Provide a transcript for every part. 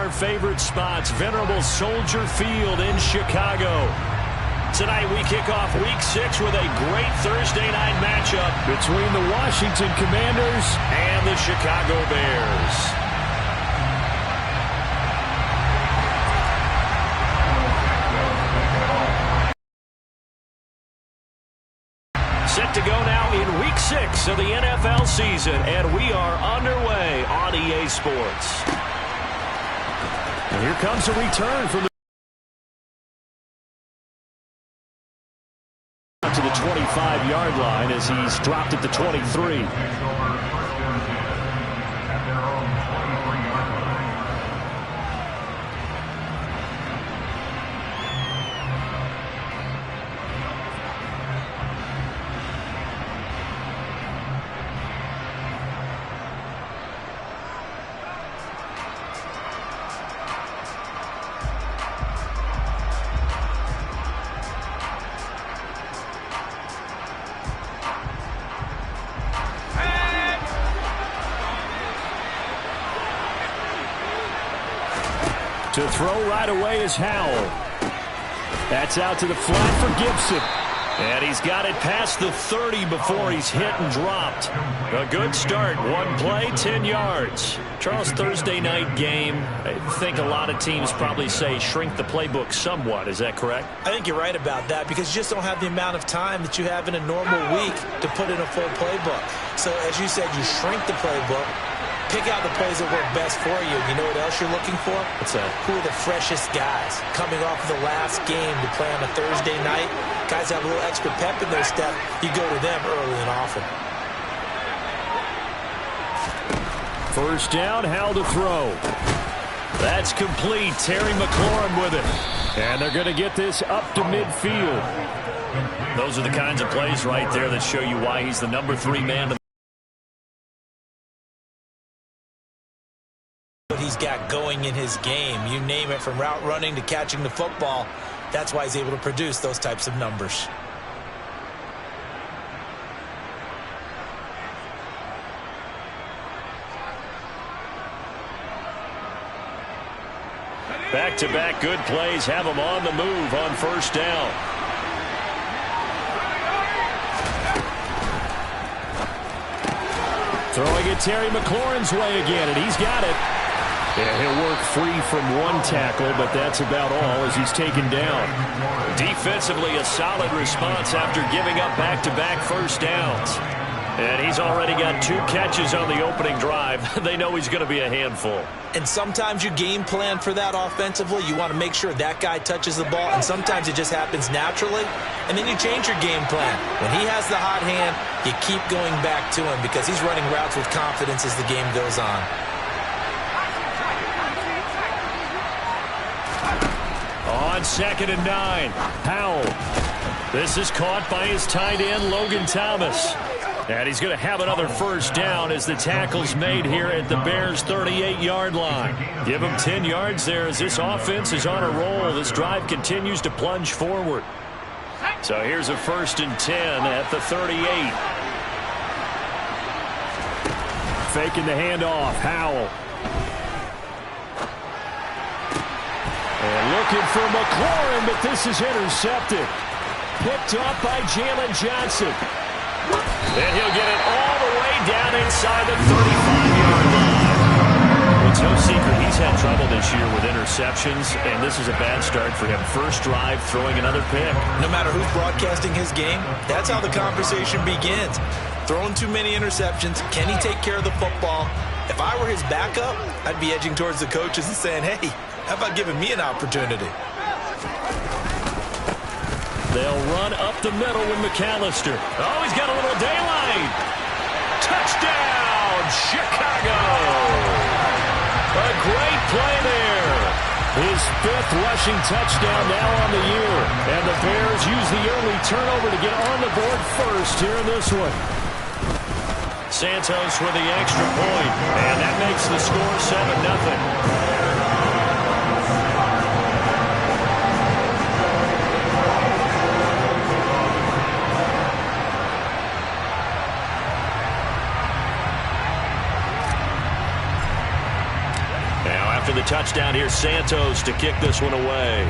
our favorite spots, venerable Soldier Field in Chicago. Tonight we kick off Week 6 with a great Thursday night matchup between the Washington Commanders and the Chicago Bears. Set to go now in Week 6 of the NFL season, and we are underway on EA Sports. And here comes a return from to the 25-yard line as he's dropped at the 23. To throw right away is Howell. That's out to the flat for Gibson. And he's got it past the 30 before he's hit and dropped. A good start. One play, 10 yards. Charles, Thursday night game, I think a lot of teams probably say shrink the playbook somewhat. Is that correct? I think you're right about that because you just don't have the amount of time that you have in a normal week to put in a full playbook. So, as you said, you shrink the playbook. Pick out the plays that work best for you. You know what else you're looking for? What's that? Who are the freshest guys coming off of the last game to play on a Thursday night? Guys have a little extra pep in their step. You go to them early and often. First down, Howell to throw. That's complete. Terry McLaurin with it. And they're going to get this up to midfield. Those are the kinds of plays right there that show you why he's the number 3 man. What he's got going in his game, you name it, from route running to catching the football. That's why he's able to produce those types of numbers. Back-to-back good plays have him on the move on first down. Throwing it Terry McLaurin's way again, and he's got it. Yeah, he'll work free from one tackle, but that's about all as he's taken down. Defensively, a solid response after giving up back-to-back first downs. And he's already got 2 catches on the opening drive. They know he's going to be a handful. And sometimes you game plan for that offensively. You want to make sure that guy touches the ball, and sometimes it just happens naturally. And then you change your game plan. When he has the hot hand, you keep going back to him because he's running routes with confidence as the game goes on. On 2nd and 9, Howell. This is caught by his tight end, Logan Thomas. And he's going to have another first down as the tackle's made here at the Bears' 38-yard line. Give him 10 yards there as this offense is on a roll. This drive continues to plunge forward. So here's a 1st and 10 at the 38. Faking the handoff, Howell. And looking for McLaurin, but this is intercepted. Picked up by Jalen Johnson. And he'll get it all the way down inside the 35-yard line. It's no secret he's had trouble this year with interceptions, and this is a bad start for him. First drive, throwing another pick. No matter who's broadcasting his game, that's how the conversation begins. Throwing too many interceptions. Can he take care of the football? If I were his backup, I'd be edging towards the coaches and saying, hey, how about giving me an opportunity? They'll run up the middle with McAllister. Oh, he's got a little daylight. Touchdown, Chicago. A great play there. His 5th rushing touchdown now on the year. And the Bears use the early turnover to get on the board first here in this one. Santos with the extra point. And that makes the score 7-0. After the touchdown touchdown here. Santos to kick this one away.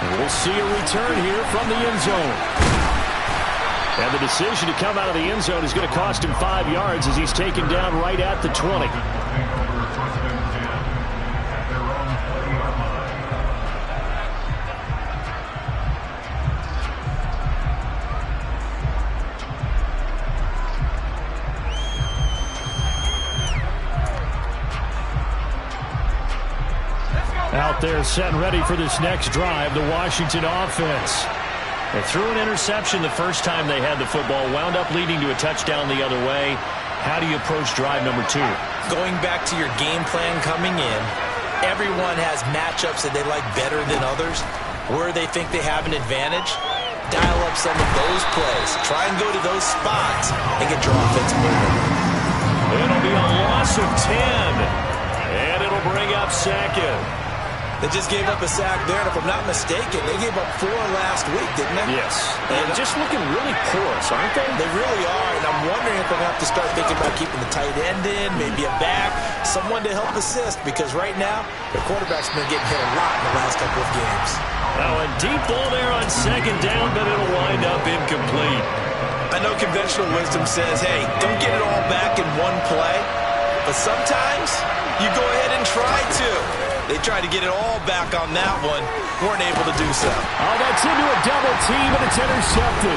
And we'll see a return here from the end zone. And the decision to come out of the end zone is going to cost him 5 yards as he's taken down right at the 20. Out there set and ready for this next drive, the Washington offense. They threw an interception the first time they had the football, wound up leading to a touchdown the other way. How do you approach drive number 2? Going back to your game plan coming in, everyone has matchups that they like better than others. Where they think they have an advantage, dial up some of those plays. Try and go to those spots and get your offense moving. It'll be a loss of 10, and it'll bring up second. They just gave up a sack there, and if I'm not mistaken, they gave up 4 last week, didn't they? Yes. And just looking really porous, aren't they? They really are, and I'm wondering if they're going to have to start thinking about keeping the tight end in, maybe a back, someone to help assist, because right now, their quarterback's been getting hit a lot in the last couple of games. Now, a deep ball there on second down, but it'll wind up incomplete. I know conventional wisdom says, hey, don't get it all back in one play, but sometimes you go ahead and try to. They tried to get it all back on that one. Weren't able to do so. Oh, that's into a double team, and it's intercepted.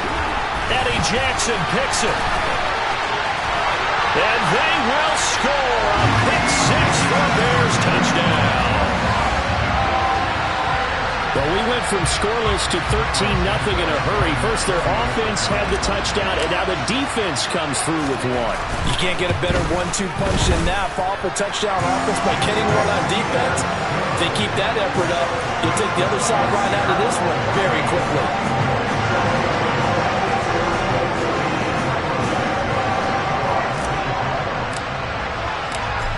Eddie Jackson picks it. And they will score a pick 6 for a Bears touchdown. Well, we went from scoreless to 13-0 in a hurry. First, their offense had the touchdown, and now the defense comes through with one. You can't get a better 1-2 punch than that. Follow up a touchdown offense by getting one on defense. If they keep that effort up, you'll take the other side right out of this one very quickly.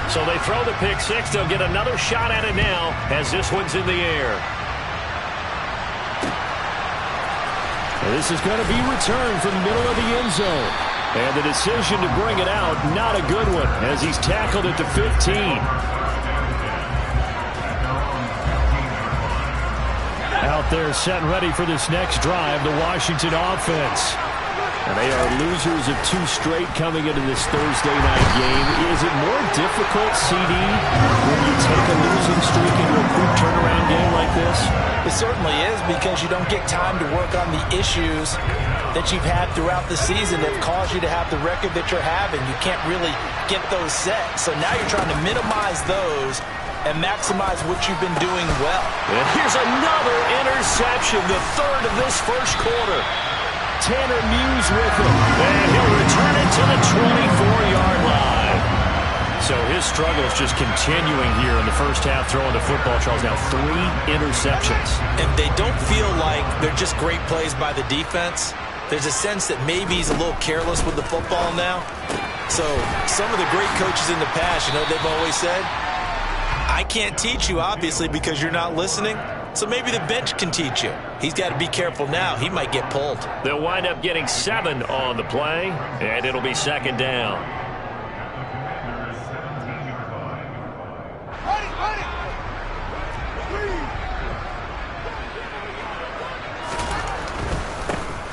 So they throw the pick 6. They'll get another shot at it now as this one's in the air. This is going to be returned from the middle of the end zone. And the decision to bring it out, not a good one, as he's tackled at the 15. Out there set and ready for this next drive, the Washington offense. And they are losers of 2 straight coming into this Thursday night game. Is it more difficult, CD, when you take a losing streak into a quick turnaround game like this? It certainly is, because you don't get time to work on the issues that you've had throughout the season that caused you to have the record that you're having. You can't really get those set. So now you're trying to minimize those and maximize what you've been doing well. And here's another interception, the 3rd of this first quarter. Tanner Muse with him, and he'll return it to the 24-yard line. So his struggle is just continuing here in the first half, throwing the football. Charles, now 3 interceptions. And they don't feel like they're just great plays by the defense. There's a sense that maybe he's a little careless with the football now. So some of the great coaches in the past, you know, they've always said, I can't teach you, obviously, because you're not listening. So maybe the bench can teach you. He's got to be careful now. He might get pulled. They'll wind up getting 7 on the play, and it'll be second down.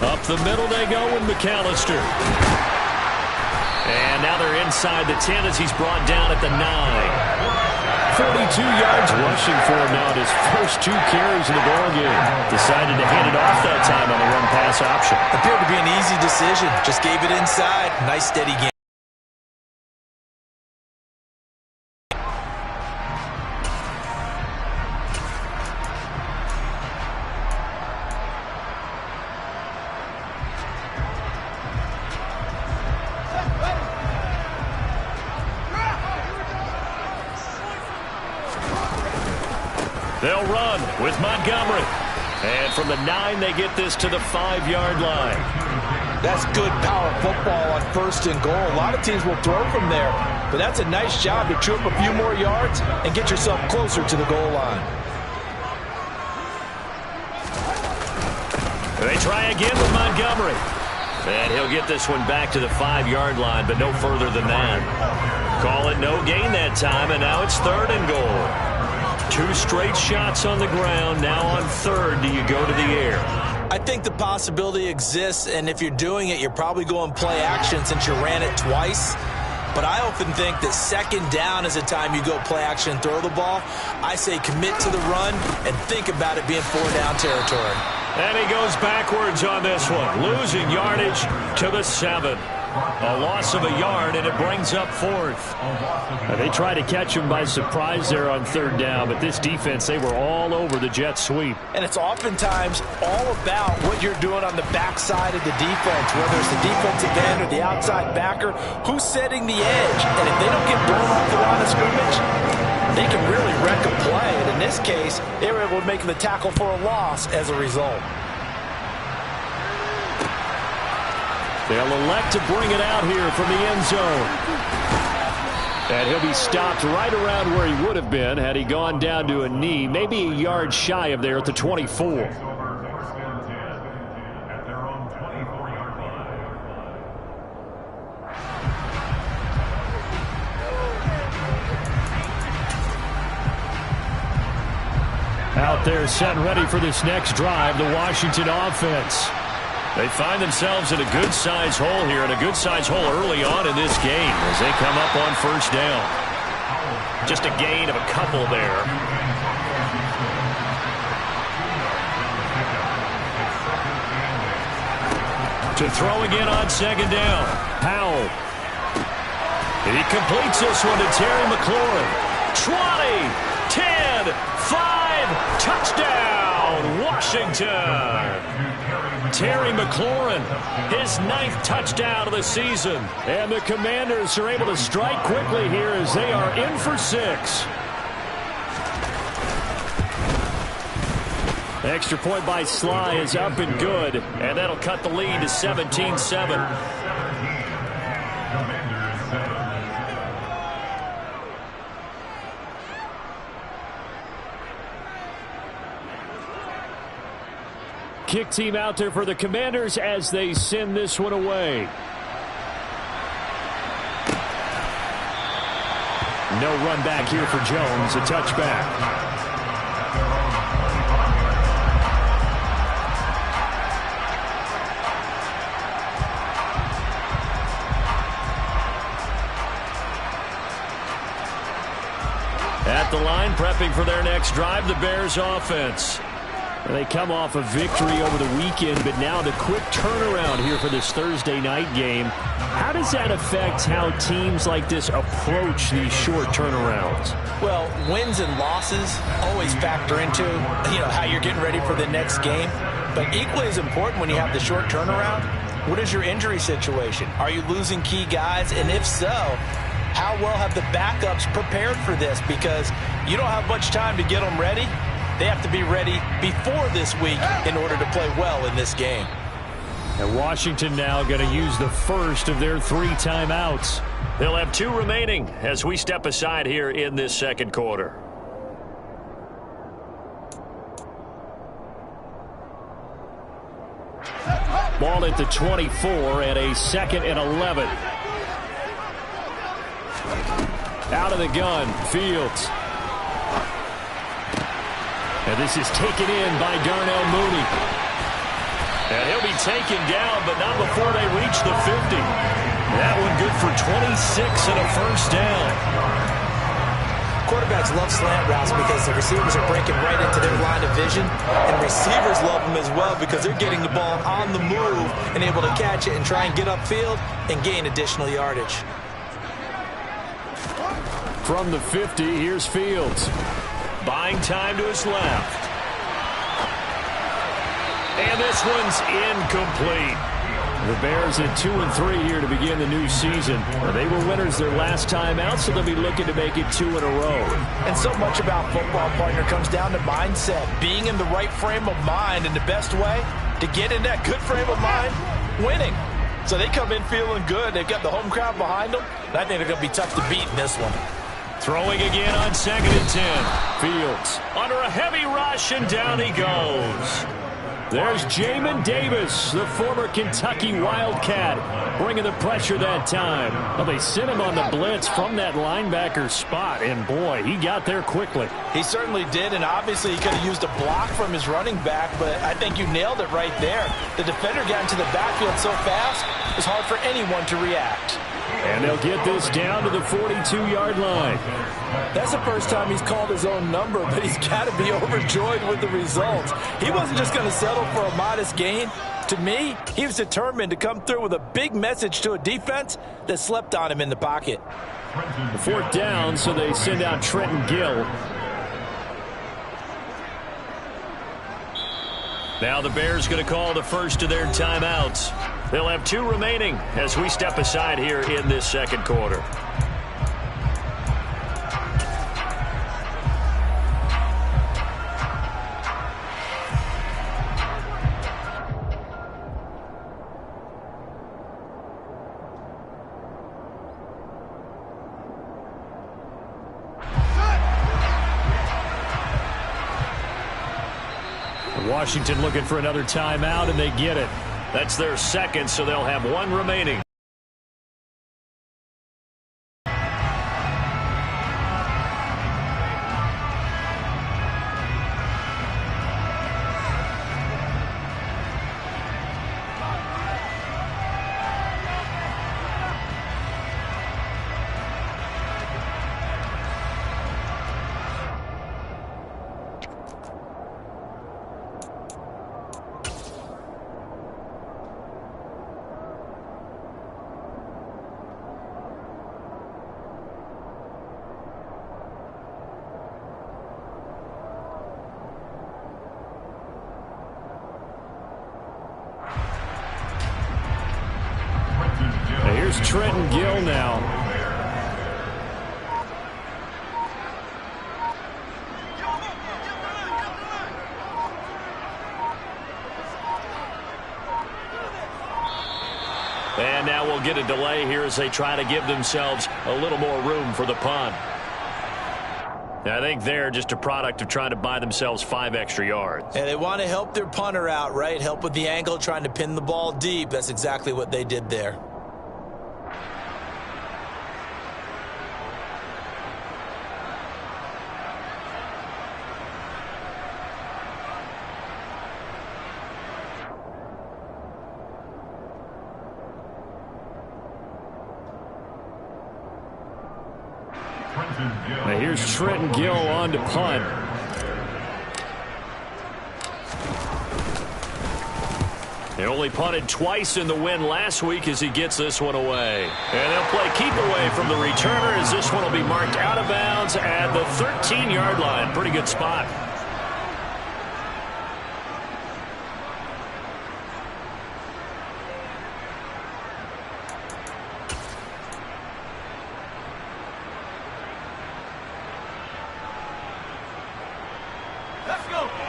Up the middle they go with McAllister. And now they're inside the 10 as he's brought down at the 9. 42 yards rushing for him now at his first 2 carries in the ballgame. Decided to hand it off that time on the run-pass option. Appeared to be an easy decision. Just gave it inside. Nice, steady game. They'll run with Montgomery. And from the 9, they get this to the 5-yard line. That's good power football on 1st and goal. A lot of teams will throw from there, but that's a nice job to chew up a few more yards and get yourself closer to the goal line. They try again with Montgomery. And he'll get this one back to the 5-yard line, but no further than that. Call it no gain that time, and now it's 3rd and goal. 2 straight shots on the ground. Now on 3rd, do you go to the air? I think the possibility exists, and if you're doing it, you're probably going play action since you ran it twice. But I often think that 2nd down is the time you go play action and throw the ball. I say commit to the run and think about it being 4-down territory. And he goes backwards on this one, losing yardage to the 7. A loss of a yard, and it brings up 4th. They tried to catch him by surprise there on 3rd down, but this defense, they were all over the jet sweep. And it's oftentimes all about what you're doing on the backside of the defense, whether it's the defensive end or the outside backer, who's setting the edge. And if they don't get blown off the line of scrimmage, they can really wreck a play. And in this case, they were able to make the tackle for a loss as a result. They'll elect to bring it out here from the end zone. And he'll be stopped right around where he would have been had he gone down to a knee, maybe a yard shy of there at the 24. Out there set and ready for this next drive, the Washington offense. They find themselves in a good-sized hole here, and a good-sized hole early on in this game as they come up on 1st down. Just a gain of a couple there. To throw again on 2nd down. Powell. He completes this one to Terry McLaurin. 20, 10, 5, touchdown, Washington. Terry McLaurin, his 9th touchdown of the season. And the Commanders are able to strike quickly here as they are in for 6. Extra point by Sly is up and good, and that'll cut the lead to 17-7. Kick team out there for the Commanders as they send this one away. No run back here for Jones, a touchback. At the line, prepping for their next drive, the Bears offense. They come off a victory over the weekend, but now the quick turnaround here for this Thursday night game. How does that affect how teams like this approach these short turnarounds? Well, wins and losses always factor into, how you're getting ready for the next game. But equally as important when you have the short turnaround, what is your injury situation? Are you losing key guys? And if so, how well have the backups prepared for this? Because you don't have much time to get them ready. They have to be ready before this week in order to play well in this game. And Washington now going to use the first of their 3 timeouts. They'll have 2 remaining as we step aside here in this second quarter. Ball at the 24 and a 2nd and 11. Out of the gun, Fields. And this is taken in by Darnell Mooney. And he'll be taken down, but not before they reach the 50. That one good for 26 and a first down. Quarterbacks love slant routes because the receivers are breaking right into their line of vision. And receivers love them as well because they're getting the ball on the move and able to catch it and try and get upfield and gain additional yardage. From the 50, here's Fields. Buying time to his left. And this one's incomplete. The Bears at 2-3 here to begin the new season. They were winners their last time out, so they'll be looking to make it 2 in a row. And so much about football, partner, comes down to mindset. Being in the right frame of mind, and the best way to get in that good frame of mind, winning. So they come in feeling good. They've got the home crowd behind them. And I think they're going to be tough to beat in this one. Throwing again on 2nd and 10. Fields under a heavy rush, and down he goes. There's Jamin Davis, the former Kentucky Wildcat, bringing the pressure that time. Well, they sent him on the blitz from that linebacker spot, and boy, he got there quickly. He certainly did, and obviously he could have used a block from his running back, but I think you nailed it right there. The defender got into the backfield so fast, it was hard for anyone to react. And they'll get this down to the 42-yard line. That's the first time he's called his own number, but he's got to be overjoyed with the results. He wasn't just going to settle for a modest gain. To me, he was determined to come through with a big message to a defense that slept on him in the pocket. The fourth down, so they send out Trenton Gill. Now the Bears going to call the first of their timeouts. They'll have 2 remaining as we step aside here in this second quarter. Washington looking for another timeout, and they get it. That's their second, so they'll have 1 remaining. Here's Trenton Gill now. And now we'll get a delay here as they try to give themselves a little more room for the punt. I think they're just a product of trying to buy themselves 5 extra yards. And they want to help their punter out, right? Help with the angle, trying to pin the ball deep. That's exactly what they did there. Now here's Trenton Gill on to punt. He only punted twice in the win last week as he gets this one away. And they'll play keep away from the returner as this one will be marked out of bounds at the 13-yard line. Pretty good spot.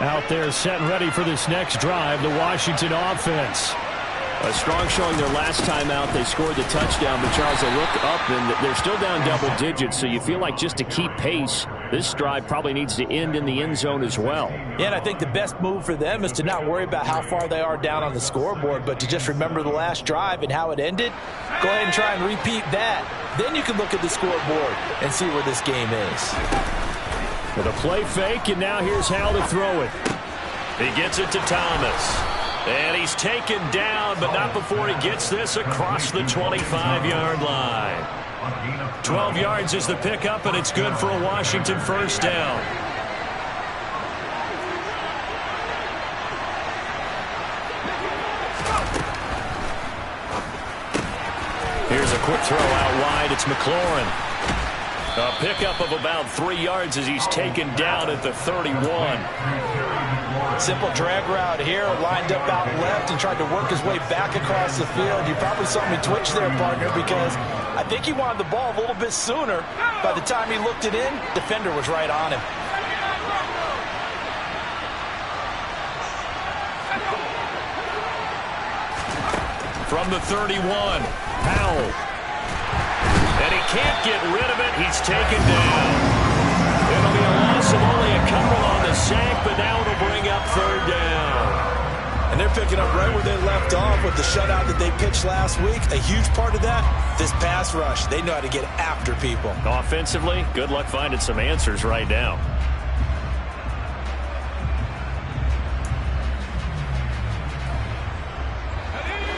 Out there set and ready for this next drive, the Washington offense. A strong showing their last time out. They scored the touchdown, but Charles, they look up and they're still down double digits, so you feel like just to keep pace, this drive probably needs to end in the end zone as well. Yeah, and I think the best move for them is to not worry about how far they are down on the scoreboard, but to just remember the last drive and how it ended. Go ahead and try and repeat that. Then you can look at the scoreboard and see where this game is. With a play fake, and now here's how to throw it. He gets it to Thomas. And he's taken down, but not before he gets this across the 25-yard line. 12 yards is the pickup, and it's good for a Washington first down. Here's a quick throw out wide. It's McLaurin. A pickup of about 3 yards as he's taken down at the 31. Simple drag route here, lined up out left and tried to work his way back across the field. You probably saw me twitch there, partner, because I think he wanted the ball a little bit sooner. By the time he looked it in, defender was right on him. From the 31, Powell. And he can't get rid of it. He's taken down. It'll be a loss of only a couple on the sack, but now it'll bring up third down. they're picking up right where they left off with the shutout that they pitched last week. A huge part of that, this pass rush. They know how to get after people. Offensively, good luck finding some answers right now.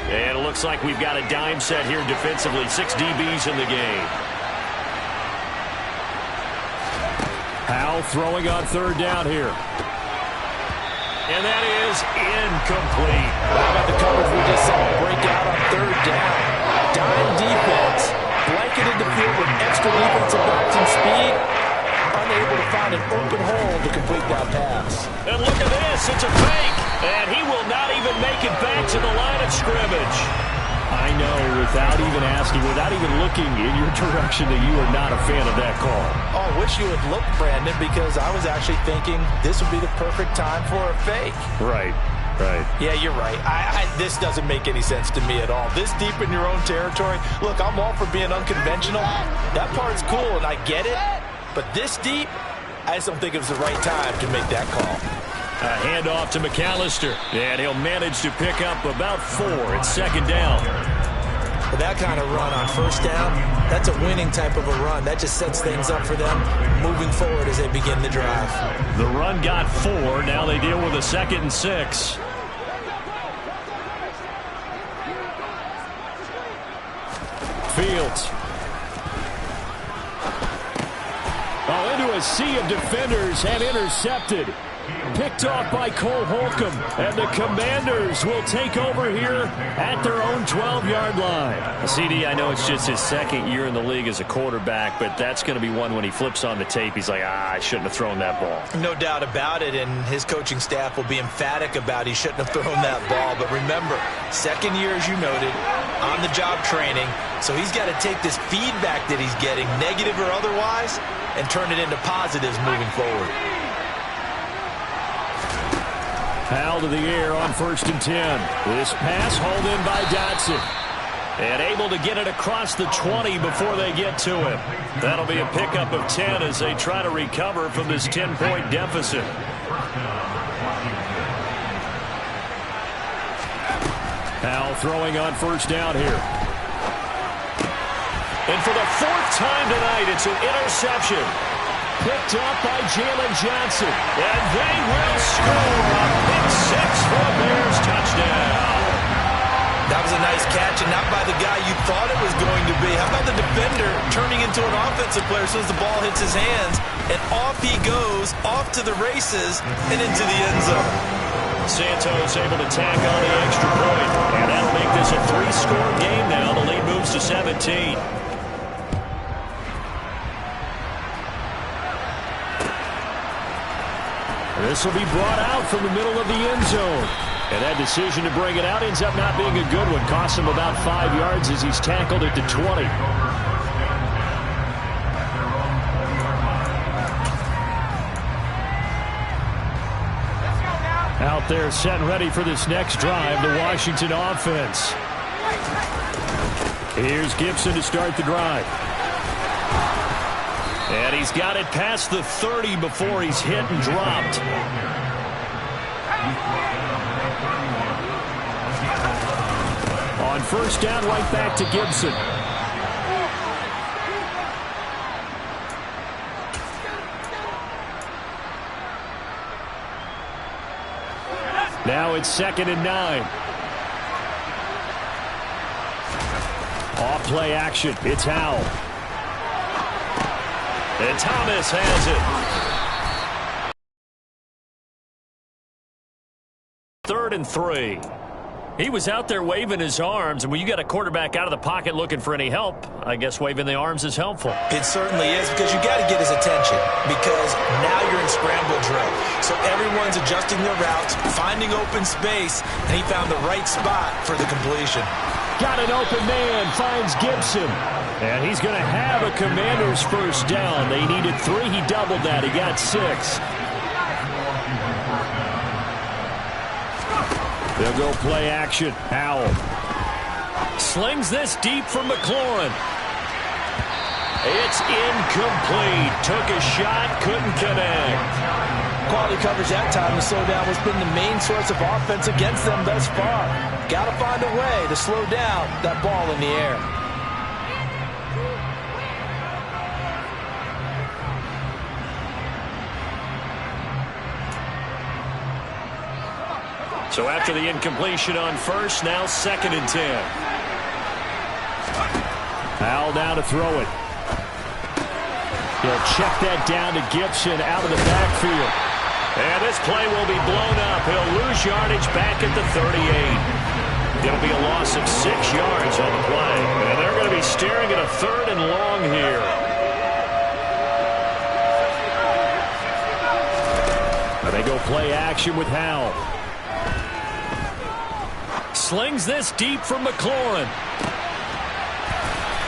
And it looks like we've got a dime set here defensively. 6 DBs in the game. Howell throwing on third down here. And that is incomplete. How about the coverage we just saw break out on third down? Dime defense, blanketed the field with extra defensive backs and speed, unable to find an open hole to complete that pass. And look at this, it's a fake. And he will not even make it back to the line of scrimmage. I know, without even asking, without even looking in your direction, that you are not a fan of that call. Oh, I wish you would look, Brandon, because I was actually thinking this would be the perfect time for a fake. Right. Yeah, you're right. This doesn't make any sense to me at all. This deep in your own territory, look, I'm all for being unconventional. That part's cool, and I get it. But this deep, I just don't think it was the right time to make that call. A handoff to McAllister, and he'll manage to pick up about 4. It's second down. But that kind of run on first down, that's a winning type of a run. That just sets things up for them moving forward as they begin the drive. The run got 4. Now they deal with a 2nd and 6. Fields. Oh, into a sea of defenders and intercepted. Picked off by Cole Holcomb, and the Commanders will take over here at their own 12-yard line. CD, I know it's just his 2nd year in the league as a quarterback, but that's going to be one when he flips on the tape, he's like, I shouldn't have thrown that ball. No doubt about it, and his coaching staff will be emphatic about he shouldn't have thrown that ball. But remember, 2nd year, as you noted, on-the-job training, so he's got to take this feedback that he's getting, negative or otherwise, and turn it into positives moving forward. Howell to the air on 1st and 10. This pass hauled in by Dotson. And able to get it across the 20 before they get to him. That'll be a pickup of 10 as they try to recover from this 10-point deficit. Howell throwing on 1st down here. And for the 4th time tonight, it's an interception. Picked up by Jalen Johnson. And they will score a pick 6 for a Bears touchdown. That was a nice catch, and not by the guy you thought it was going to be. How about the defender turning into an offensive player as soon as the ball hits his hands, and off he goes, off to the races, and into the end zone. Santos able to tack on the extra point, and that'll make this a 3-score game now. The lead moves to 17. This will be brought out from the middle of the end zone. And that decision to bring it out ends up not being a good one. Costs him about 5 yards as he's tackled at the 20. Out there set and ready for this next drive, the Washington offense. Here's Gibson to start the drive. And he's got it past the 30 before he's hit and dropped. On 1st down, right back to Gibson. Now it's 2nd and 9. Off play action. It's Howell. And Thomas has it. 3rd and 3. He was out there waving his arms, and when you got a quarterback out of the pocket looking for any help, I guess waving the arms is helpful. It certainly is, because you got to get his attention, because now you're in scramble drill. So everyone's adjusting their routes, finding open space, and he found the right spot for the completion. Got an open man, finds Gibson. And he's going to have a Commander's 1st down. They needed 3. He doubled that. He got 6. They'll go play action. Howell slings this deep from McLaurin. It's incomplete. Took a shot, couldn't connect. Quality coverage that time. The slowdown has been the main source of offense against them thus far. Got to find a way to slow down that ball in the air. So after the incompletion on first, now 2nd and 10. Powell now to throw it. He'll check that down to Gibson out of the backfield. And this play will be blown up. He'll lose yardage back at the 38. It'll be a loss of 6 yards on the play. And they're going to be staring at a 3rd and long here. And they go play action with Howell. Slings this deep from McLaurin.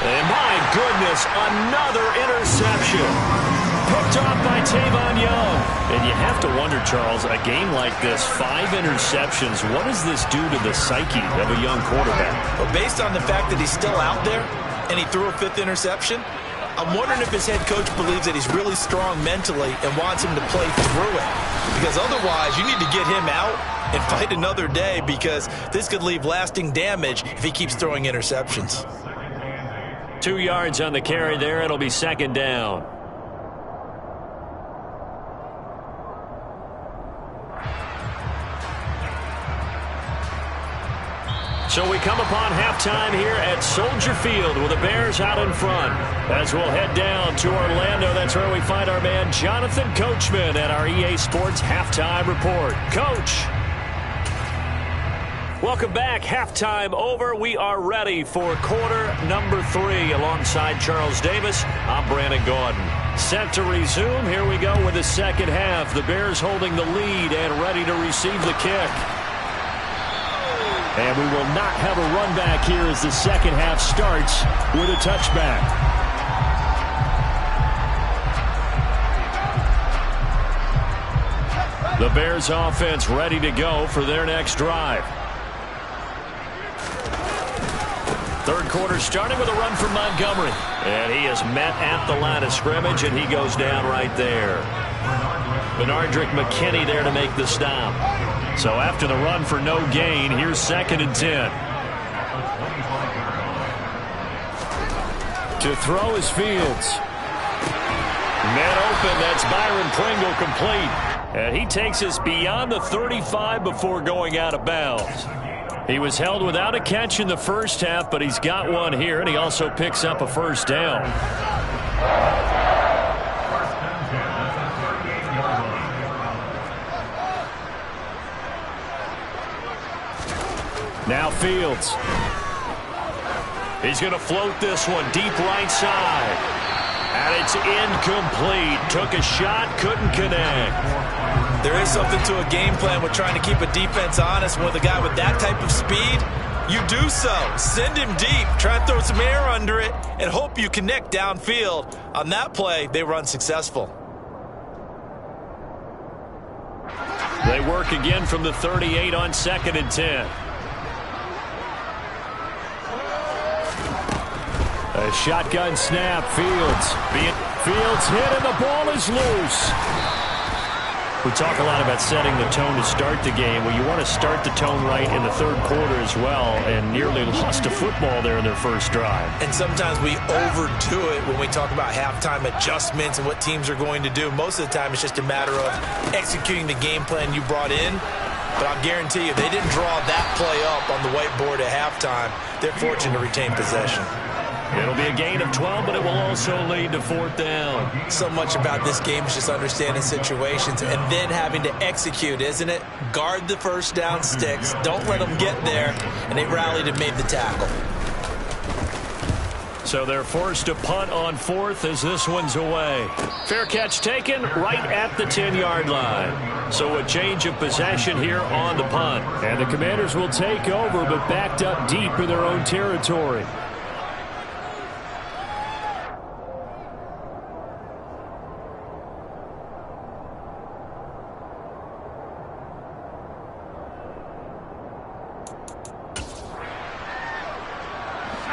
And my goodness, another interception. Picked off by Tavon Young. And you have to wonder, Charles, a game like this, 5 interceptions, what does this do to the psyche of a young quarterback? But based on the fact that he's still out there and he threw a 5th interception, I'm wondering if his head coach believes that he's really strong mentally and wants him to play through it. Because otherwise, you need to get him out and fight another day, because this could leave lasting damage if he keeps throwing interceptions. 2 yards on the carry there. It'll be 2nd down. So we come upon halftime here at Soldier Field with the Bears out in front. As we'll head down to Orlando, that's where we find our man Jonathan Coachman at our EA Sports Halftime Report. Coach. Welcome back. Halftime over. We are ready for quarter number 3 alongside Charles Davis. I'm Brandon Gordon. Set to resume. Here we go with the second half. The Bears holding the lead and ready to receive the kick. And we will not have a run back here as the second half starts with a touchback. The Bears offense ready to go for their next drive. Third quarter starting with a run from Montgomery. And he is met at the line of scrimmage, and he goes down right there. Benardrick McKinney there to make the stop. So after the run for no gain, here's 2nd and 10. To throw is Fields. Net open, that's Byron Pringle complete. And he takes us beyond the 35 before going out of bounds. He was held without a catch in the first half, but he's got one here, and he also picks up a first down. Now Fields. He's going to float this one deep right side. And it's incomplete. Took a shot, couldn't connect. There is something to a game plan with trying to keep a defense honest. With a guy with that type of speed, you do so. Send him deep. Try and throw some air under it and hope you connect downfield. On that play, they run successful. They work again from the 38 on 2nd and 10. A shotgun snap. Fields hit, and the ball is loose. We talk a lot about setting the tone to start the game. Well, you want to start the tone right in the third quarter as well, and nearly lost a football there in their first drive. And sometimes we overdo it when we talk about halftime adjustments and what teams are going to do. Most of the time, it's just a matter of executing the game plan you brought in. But I'll guarantee you, they didn't draw that play up on the whiteboard at halftime. They're fortunate to retain possession. It'll be a gain of 12, but it will also lead to 4th down. So much about this game is just understanding situations and then having to execute, isn't it? Guard the first down sticks. Don't let them get there. And they rallied and made the tackle. So they're forced to punt on 4th as this one's away. Fair catch taken right at the 10-yard line. So a change of possession here on the punt. And the Commanders will take over, but backed up deep in their own territory.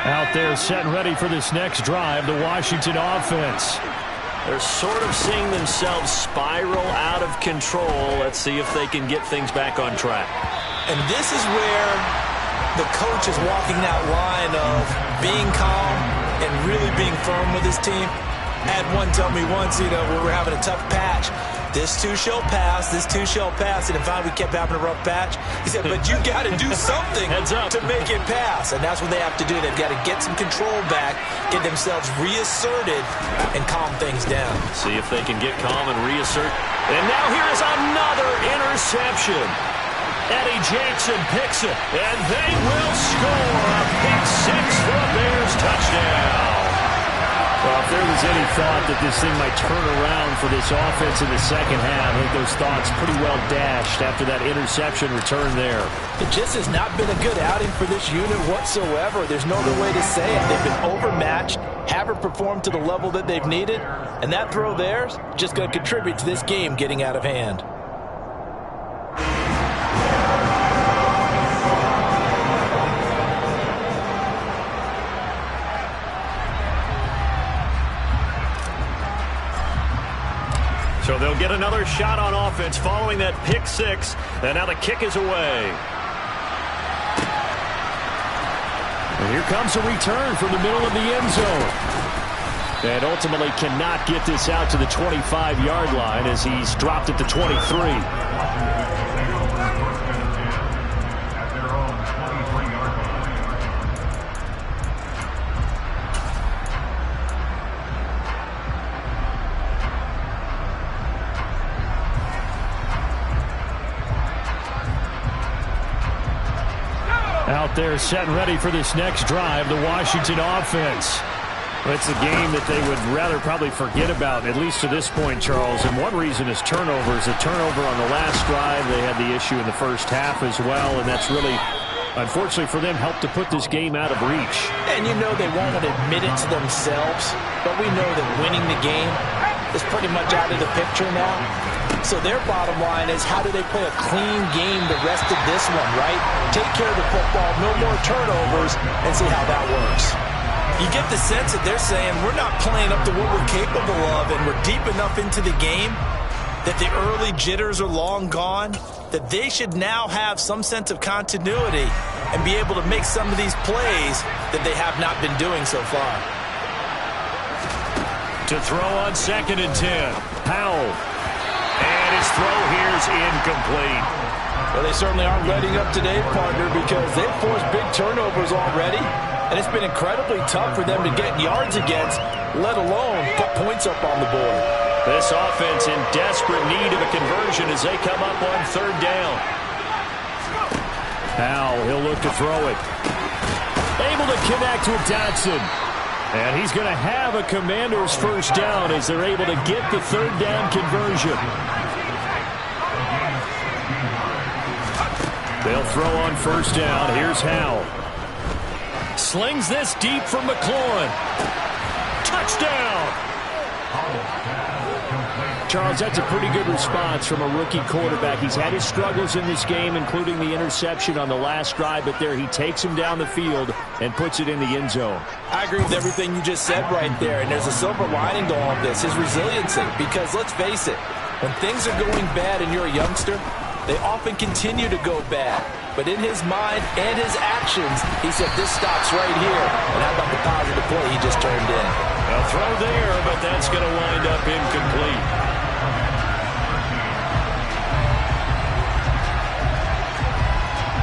Out Out there set and ready for this next drive, the Washington offense. They're sort of seeing themselves spiral out of control. Let's see if they can get things back on track. And this is where the coach is walking that line of being calm and really being firm with his team. I had one tell me once, we were having a tough patch. This too shall pass, this too shall pass. And finally we kept having a rough patch. He said, but you got to do something to make it pass. And that's what they have to do. They've got to get some control back, get themselves reasserted, and calm things down. See if they can get calm and reassert. And now here is another interception. Eddie Jackson picks it, and they will score a pick six for a Bears touchdown. Well, if there was any thought that this thing might turn around for this offense in the second half, I think those thoughts pretty well dashed after that interception return there. It just has not been a good outing for this unit whatsoever. There's no other way to say it. They've been overmatched, haven't performed to the level that they've needed, and that throw there is just going to contribute to this game getting out of hand. So they'll get another shot on offense following that pick six. And now the kick is away. And here comes a return from the middle of the end zone. And ultimately cannot get this out to the 25-yard line as he's dropped at the 23. Out there set and ready for this next drive, the Washington offense. It's a game that they would rather probably forget about, at least to this point, Charles. And one reason is turnovers. A turnover on the last drive. They had the issue in the first half as well, and that's really, unfortunately for them, helped to put this game out of reach. And you know they won't admit it to themselves, but we know that winning the game is pretty much out of the picture now. So their bottom line is, how do they play a clean game the rest of this one, right? Take care of the football, no more turnovers, and see how that works. You get the sense that they're saying, we're not playing up to what we're capable of, and we're deep enough into the game that the early jitters are long gone, that they should now have some sense of continuity and be able to make some of these plays that they have not been doing so far. To throw on 2nd and 10, Powell. And his throw here is incomplete. Well, they certainly aren't letting up today, partner, because they've forced big turnovers already, and it's been incredibly tough for them to get yards against, let alone put points up on the board. This offense in desperate need of a conversion as they come up on 3rd down. Powell, he'll look to throw it. Able to connect with Dotson. And he's going to have a Commander's first down as they're able to get the 3rd down conversion. They'll throw on 1st down. Here's Howell. Slings this deep from McLaurin. Touchdown! Charles, that's a pretty good response from a rookie quarterback. He's had his struggles in this game, including the interception on the last drive, but there he takes him down the field and puts it in the end zone. I agree with everything you just said right there, and there's a silver lining to all of this, his resiliency, because let's face it, when things are going bad and you're a youngster, they often continue to go bad. But in his mind and his actions, he said, this stops right here. And how about the positive play he just turned in? A throw there, but that's going to wind up incomplete.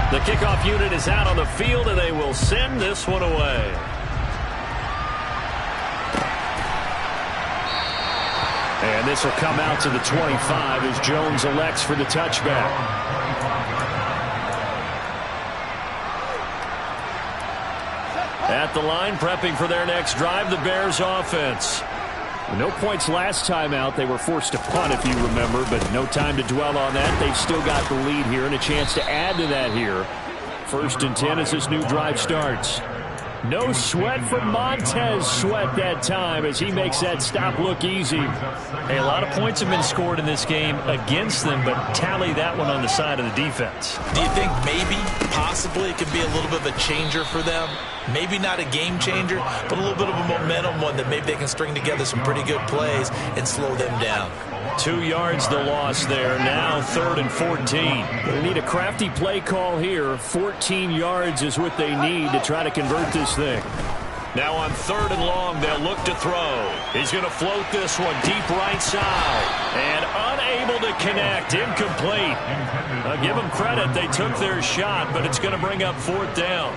The kickoff unit is out on the field, and they will send this one away. And this will come out to the 25 as Jones elects for the touchback. At the line, prepping for their next drive, the Bears offense. No points last time out. They were forced to punt, if you remember, but no time to dwell on that. They've still got the lead here and a chance to add to that here. 1st and 10 as this new drive starts. No sweat from Montez Sweat that time as he makes that stop look easy. Hey, a lot of points have been scored in this game against them, but tally that one on the side of the defense. Do you think maybe, possibly, it could be a little bit of a changer for them? Maybe not a game changer, but a little bit of a momentum one that maybe they can string together some pretty good plays and slow them down. 2 yards the loss there. Now 3rd and 14. They need a crafty play call here. 14 yards is what they need to try to convert this thing. Now on 3rd and long, they'll look to throw. He's going to float this one deep right side. And unable to connect. Incomplete. I'll give them credit. They took their shot, but it's going to bring up 4th down.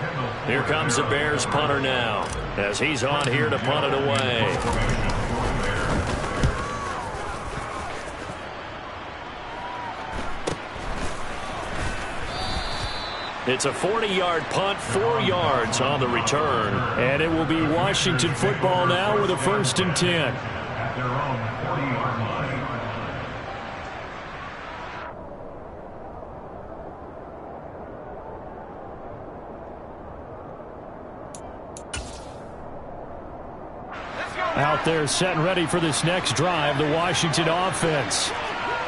Here comes the Bears punter now as he's on here to punt it away. It's a 40-yard punt, 4 yards on the return. And it will be Washington football now with a 1st and 10. Out there set and ready for this next drive, the Washington offense.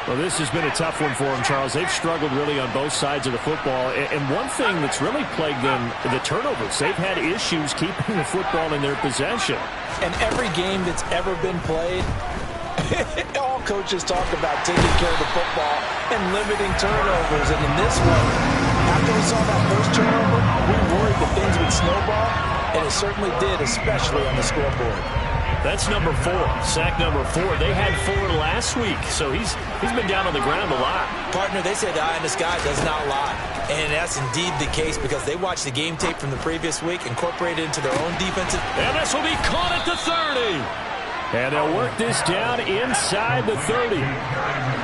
Well, this has been a tough one for them, Charles. They've struggled really on both sides of the football. And one thing that's really plagued them, the turnovers. They've had issues keeping the football in their possession. And every game that's ever been played, all coaches talk about taking care of the football and limiting turnovers. And in this one, after we saw that first turnover, we worried that things would snowball. And it certainly did, especially on the scoreboard. That's number 4, sack number 4. They had 4 last week, so he's been down on the ground a lot. Partner, they say the eye in the sky does not lie. And that's indeed the case because they watched the game tape from the previous week, incorporated it into their own defensive. And this will be caught at the 30. And they'll work this down inside the 30.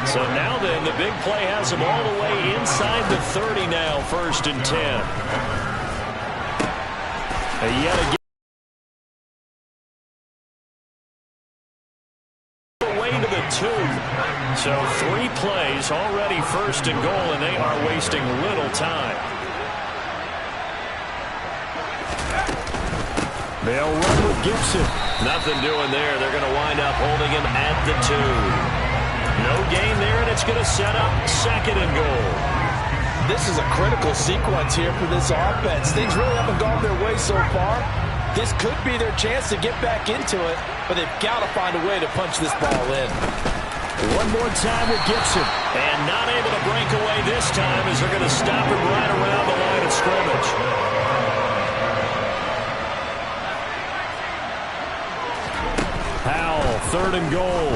So now then, the big play has them all the way inside the 30 now, 1st and 10. And yet again. So 3 plays, already 1st and goal, and they are wasting little time. They'll run with Gibson. Nothing doing there. They're going to wind up holding him at the 2. No gain there, and it's going to set up 2nd and goal. This is a critical sequence here for this offense. Things really haven't gone their way so far. This could be their chance to get back into it, but they've got to find a way to punch this ball in. One more time with Gibson. And not able to break away this time as they're going to stop him right around the line of scrimmage. Howell, 3rd and goal.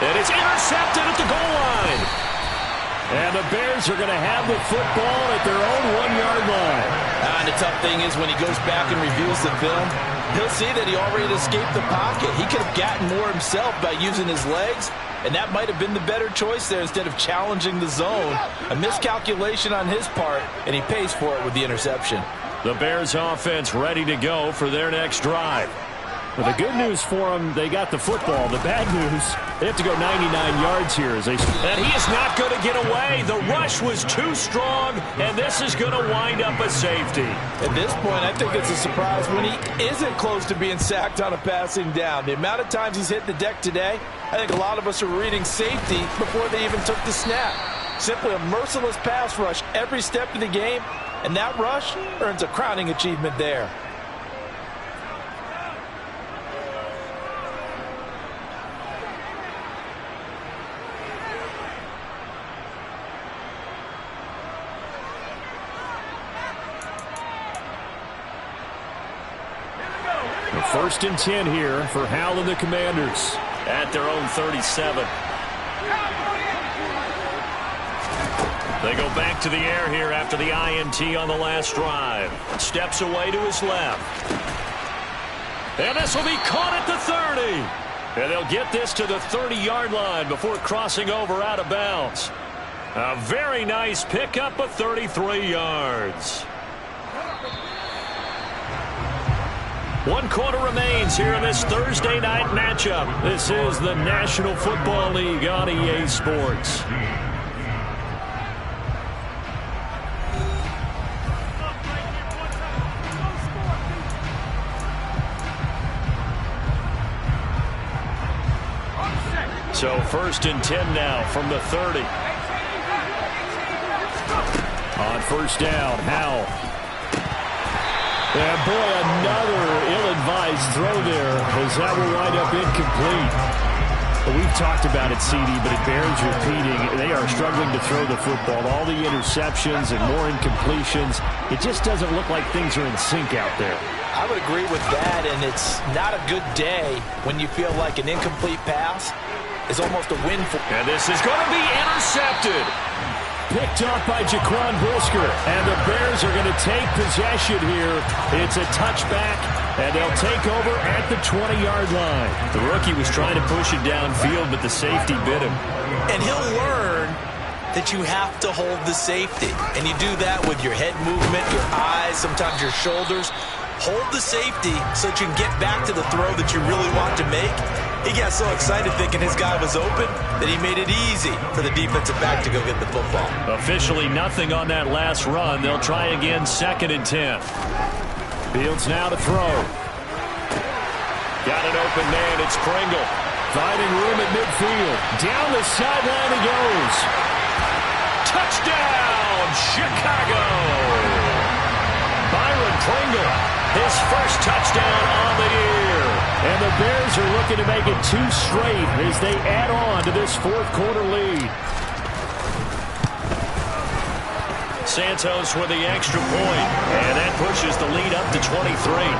And it's intercepted at the goal line. And the Bears are going to have the football at their own 1-yard line. And the tough thing is when he goes back and reviews the film, he'll see that he already escaped the pocket. He could have gotten more himself by using his legs, and that might have been the better choice there instead of challenging the zone. A miscalculation on his part, and he pays for it with the interception. The Bears offense ready to go for their next drive. Well, the good news for them, they got the football. The bad news, they have to go 99 yards here. And he is not going to get away. The rush was too strong, and this is going to wind up a safety. At this point, I think it's a surprise when he isn't close to being sacked on a passing down. The amount of times he's hit the deck today, I think a lot of us are reading safety before they even took the snap. Simply a merciless pass rush every step of the game, and that rush earns a crowning achievement there. The 1st and 10 here for Howell and the Commanders at their own 37. They go back to the air here after the INT on the last drive. Steps away to his left. And this will be caught at the 30. And they'll get this to the 30-yard line before crossing over out of bounds. A very nice pickup of 33 yards. 1 quarter remains here in this Thursday night matchup. This is the National Football League on EA Sports. So 1st and 10 now from the 30. On 1st down, Howell. And boy, another ill-advised throw there as that will wind up incomplete. We've talked about it, CD, but it bears repeating. They are struggling to throw the football. All the interceptions and more incompletions. It just doesn't look like things are in sync out there. I would agree with that, and it's not a good day when you feel like an incomplete pass is almost a win for. And this is going to be intercepted. Picked off by Jaquan Brisker, and the Bears are going to take possession here. It's a touchback, and they'll take over at the 20-yard line. The rookie was trying to push it downfield, but the safety bit him. And he'll learn that you have to hold the safety, and you do that with your head movement, your eyes, sometimes your shoulders. Hold the safety so that you can get back to the throw that you really want to make. He got so excited thinking his guy was open that he made it easy for the defensive back to go get the football. Officially nothing on that last run. They'll try again 2nd and 10. Fields now to throw. Got an open man. It's Pringle. Finding room at midfield. Down the sideline he goes. Touchdown, Chicago. Byron Pringle, his first touchdown on the year. And the Bears are looking to make it 2 straight as they add on to this 4th quarter lead. Santos with the extra point, and that pushes the lead up to 23.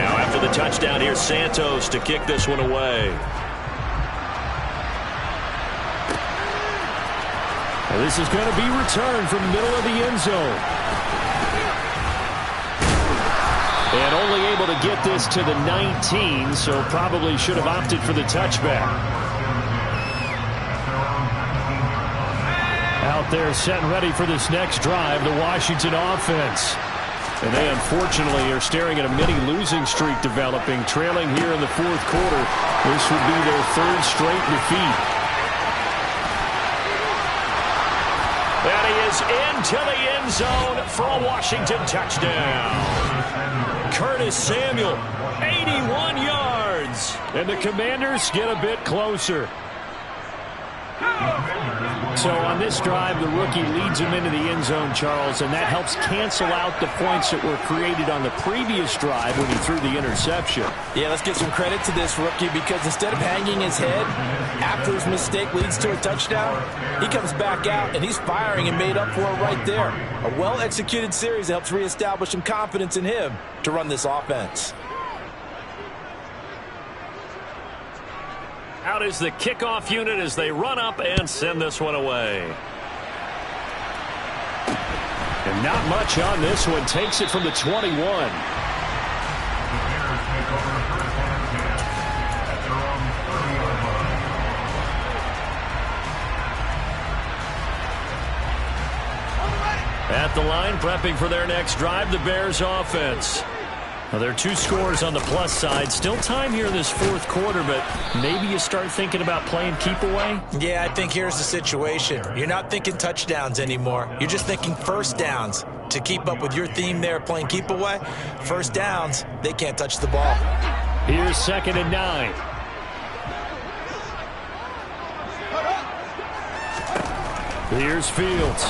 Now after the touchdown, here's Santos to kick this one away. Well, this is going to be returned from the middle of the end zone. And only able to get this to the 19, so probably should have opted for the touchback. Out there set and ready for this next drive, the Washington offense. And they unfortunately are staring at a mini losing streak developing, trailing here in the 4th quarter. This would be their 3rd straight defeat. And he is into the end zone for a Washington touchdown. Curtis Samuel, 81 yards. And the Commanders get a bit closer. So on this drive, the rookie leads him into the end zone, Charles, and that helps cancel out the points that were created on the previous drive when he threw the interception. Yeah, let's give some credit to this rookie because instead of hanging his head after his mistake leads to a touchdown, he comes back out and he's firing and made up for it right there. A well-executed series that helps reestablish some confidence in him to run this offense. Out is the kickoff unit as they run up and send this one away. And not much on this one. Takes it from the 21. At the line, prepping for their next drive, the Bears offense. Now, there are 2 scores on the plus side. Still time here in this 4th quarter, but maybe you start thinking about playing keep away? Yeah, I think here's the situation. You're not thinking touchdowns anymore. You're just thinking first downs. To keep up with your theme there, playing keep away, first downs, they can't touch the ball. Here's 2nd and 9. Here's Fields.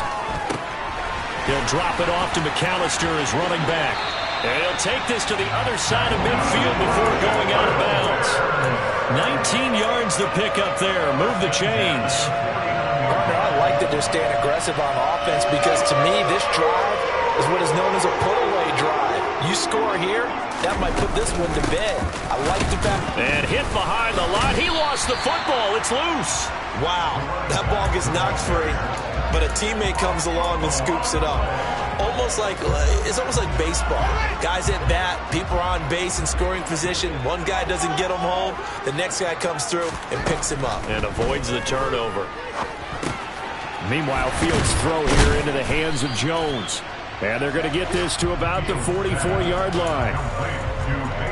He'll drop it off to McAllister as running back. And he'll take this to the other side of midfield before going out of bounds. 19 yards the pick up there. Move the chains. I like that they're staying aggressive on offense because to me this drive is what is known as a put-away drive. You score here, that might put this one to bed. I like the fact. And hit behind the line. He lost the football. It's loose. Wow, that ball gets knocked free, but a teammate comes along and scoops it up. It's almost like baseball. Guys at bat, people are on base in scoring position. One guy doesn't get him home. The next guy comes through and picks him up. And avoids the turnover. Meanwhile, Fields throw here into the hands of Jones. And they're going to get this to about the 44-yard line.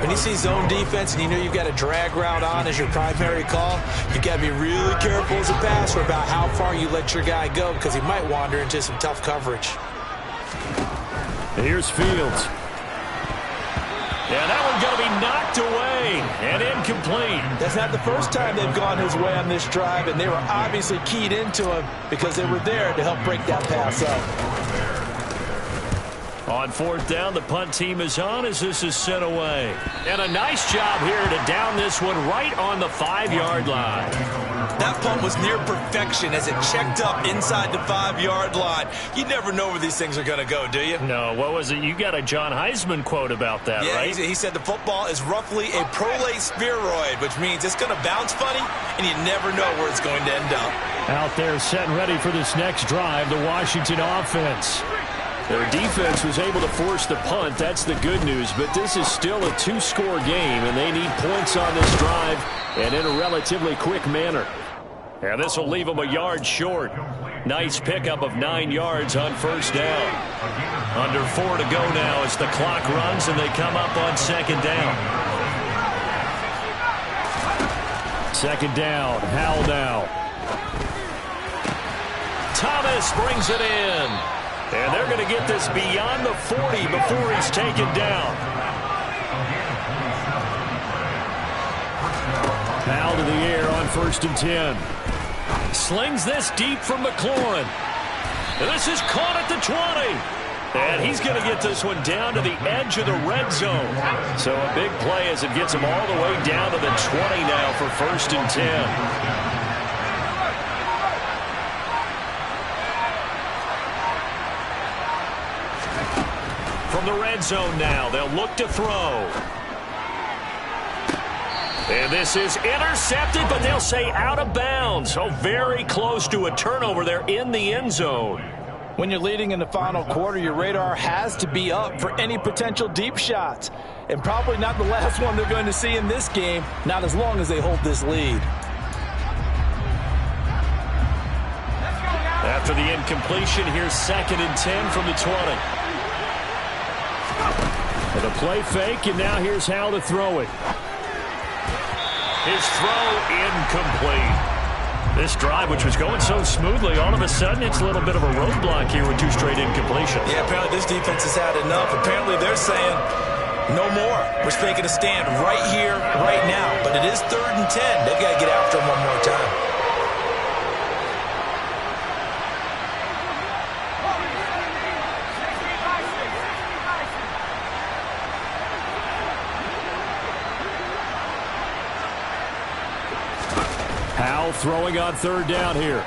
When you see zone defense and you know you've got a drag route on as your primary call, you've got to be really careful as a passer about how far you let your guy go because he might wander into some tough coverage. Here's Fields. And that one's going to be knocked away and incomplete. That's not the first time they've gone his way on this drive, and they were obviously keyed into him because they were there to help break that pass up. On fourth down, the punt team is on as this is sent away. And a nice job here to down this one right on the 5-yard line. That punt was near perfection as it checked up inside the 5-yard line. You never know where these things are going to go, do you? No, what was it? You got a John Heisman quote about that, right? Yeah, he said the football is roughly a prolate spheroid, which means it's going to bounce funny, and you never know where it's going to end up. Out there set and ready for this next drive, the Washington offense. Their defense was able to force the punt. That's the good news, but this is still a 2-score game, and they need points on this drive and in a relatively quick manner. And this will leave them a yard short. Nice pickup of 9 yards on first down. Under 4 to go now as the clock runs and they come up on second down. Second down, Howell now. Thomas brings it in. And they're going to get this beyond the 40 before he's taken down. Howell to the air on 1st and 10. Slings this deep from McLaurin. And this is caught at the 20. And he's going to get this one down to the edge of the red zone. So a big play as it gets him all the way down to the 20 now for 1st and 10. From the red zone now, they'll look to throw. And this is intercepted, but they'll say out of bounds. So very close to a turnover there in the end zone. When you're leading in the final quarter, your radar has to be up for any potential deep shots. And probably not the last one they're going to see in this game, not as long as they hold this lead. After the incompletion, here's 2nd and 10 from the 20. With a play fake, and now here's Howell to throw it. His throw incomplete. This drive, which was going so smoothly, all of a sudden it's a little bit of a roadblock here with 2 straight incompletions. Yeah, apparently this defense has had enough. Apparently they're saying no more. We're making a stand right here, right now. But it is 3rd and 10. They've got to get after him one more time. Howell throwing on 3rd down here.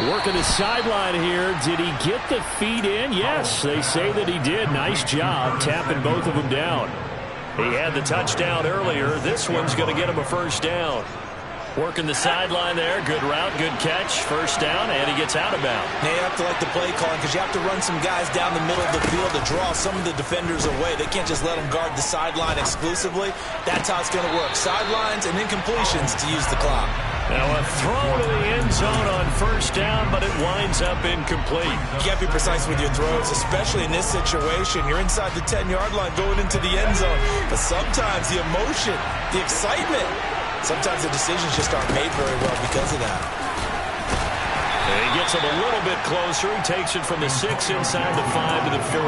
Working the sideline here. Did he get the feet in? Yes, they say that he did. Nice job tapping both of them down. He had the touchdown earlier. This one's going to get him a 1st down. Working the sideline there. Good route, good catch. 1st down, and he gets out of bounds. Now you have to like the play calling because you have to run some guys down the middle of the field to draw some of the defenders away. They can't just let them guard the sideline exclusively. That's how it's going to work. Sidelines and incompletions to use the clock. Now a throw to the end zone on 1st down, but it winds up incomplete. You can't be precise with your throws, especially in this situation. You're inside the 10-yard line going into the end zone. But sometimes the emotion, the excitement, sometimes the decisions just aren't made very well because of that. And he gets him a little bit closer. He takes it from the 6 inside the 5 to the 4.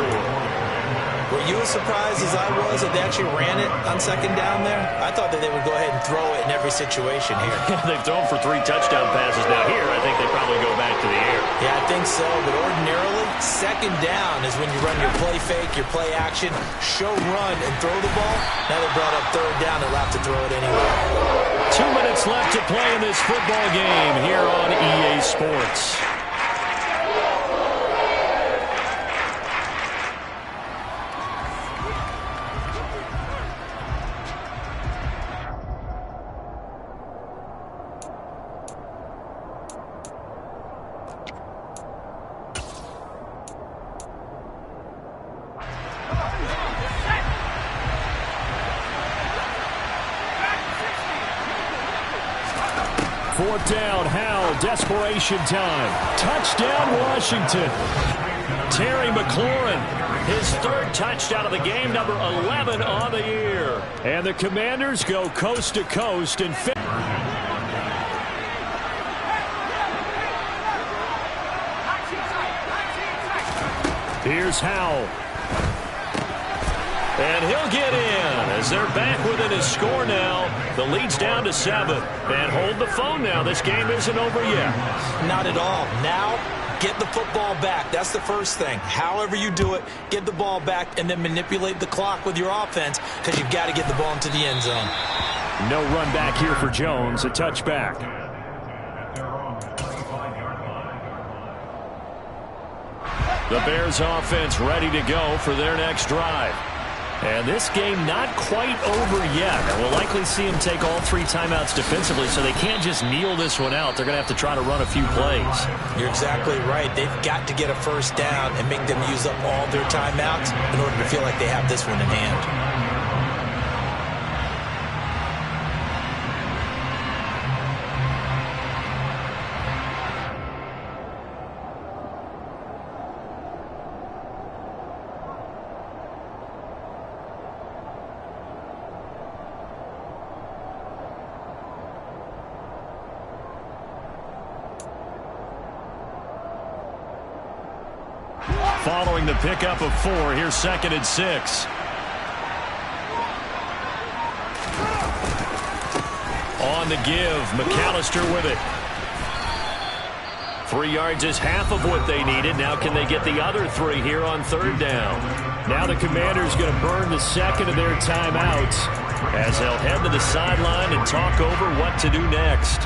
Were you as surprised as I was that they actually ran it on 2nd down there? I thought that they would go ahead and throw it in every situation here. They've thrown for 3 touchdown passes. Now here, I think they probably go back to the air. Yeah, I think so. But ordinarily, 2nd down is when you run your play fake, your play action, show run, and throw the ball. Now they brought up 3rd down. They'll have to throw it anyway. 2 minutes left to play in this football game here on EA Sports. Fourth down, Howell, desperation time. Touchdown, Washington. Terry McLaurin, his 3rd touchdown of the game, number 11 on the year. And the Commanders go coast to coast and here's Howell. And he'll get in as they're back within his score now. The lead's down to 7. And hold the phone now. This game isn't over yet. Not at all. Now, get the football back. That's the first thing. However you do it, get the ball back and then manipulate the clock with your offense because you've got to get the ball into the end zone. No run back here for Jones. A touchback. The Bears offense ready to go for their next drive. And this game not quite over yet. And we'll likely see them take all 3 timeouts defensively, so they can't just kneel this one out. They're going to have to try to run a few plays. You're exactly right. They've got to get a first down and make them use up all their timeouts in order to feel like they have this one in hand. Following the pickup of 4, here's 2nd and 6. On the give, McAllister with it. 3 yards is half of what they needed. Now can they get the other 3 here on 3rd down? Now the Commanders going to burn the second of their timeouts as they'll head to the sideline and talk over what to do next.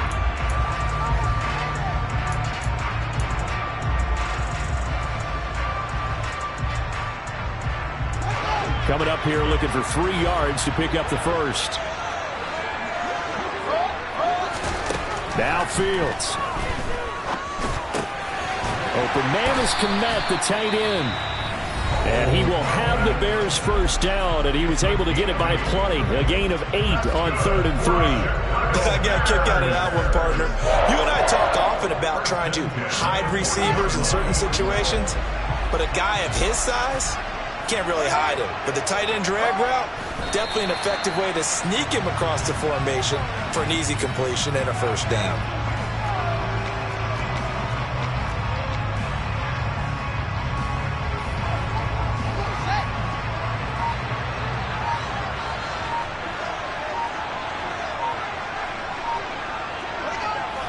Coming up here looking for 3 yards to pick up the first. Now Fields. Open man is Kmet, the tight end. And he will have the Bears first down, and he was able to get it by plenty. A gain of 8 on 3rd and 3. I got a kick out of that one, partner. You and I talk often about trying to hide receivers in certain situations, but a guy of his size can't really hide him. But the tight end drag route, definitely an effective way to sneak him across the formation for an easy completion and a first down.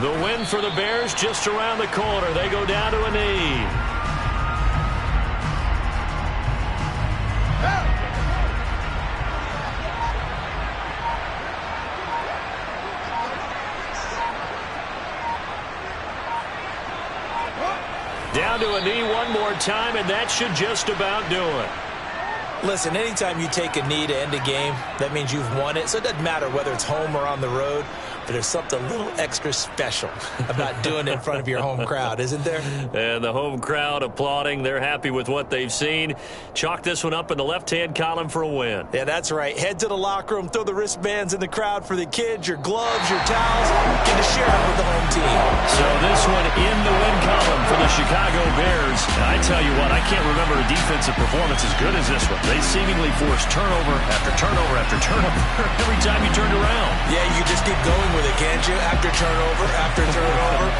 The win for the Bears just around the corner. They go down to a knee. Down to a knee one more time, and that should just about do it. Listen, anytime you take a knee to end a game, that means you've won it. So it doesn't matter whether it's home or on the road, but there's something a little extra special about doing it in front of your home crowd, isn't there? And the home crowd applauding. They're happy with what they've seen. Chalk this one up in the left-hand column for a win. Yeah, that's right. Head to the locker room, throw the wristbands in the crowd for the kids, your gloves, your towels, get to share them with the home team. So this one in the win column for the Chicago Bears. I tell you what, I can't remember a defensive performance as good as this one. They seemingly forced turnover after turnover after turnover every time you turned around. Yeah, you just keep going with it, can't you? After turnover, after turnover.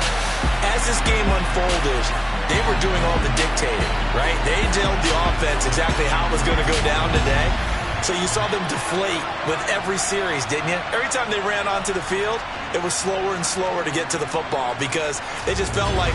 As this game unfolded, they were doing all the dictating, right? They told the offense exactly how it was going to go down today. So you saw them deflate with every series, didn't you? Every time they ran onto the field, it was slower and slower to get to the football because they just felt like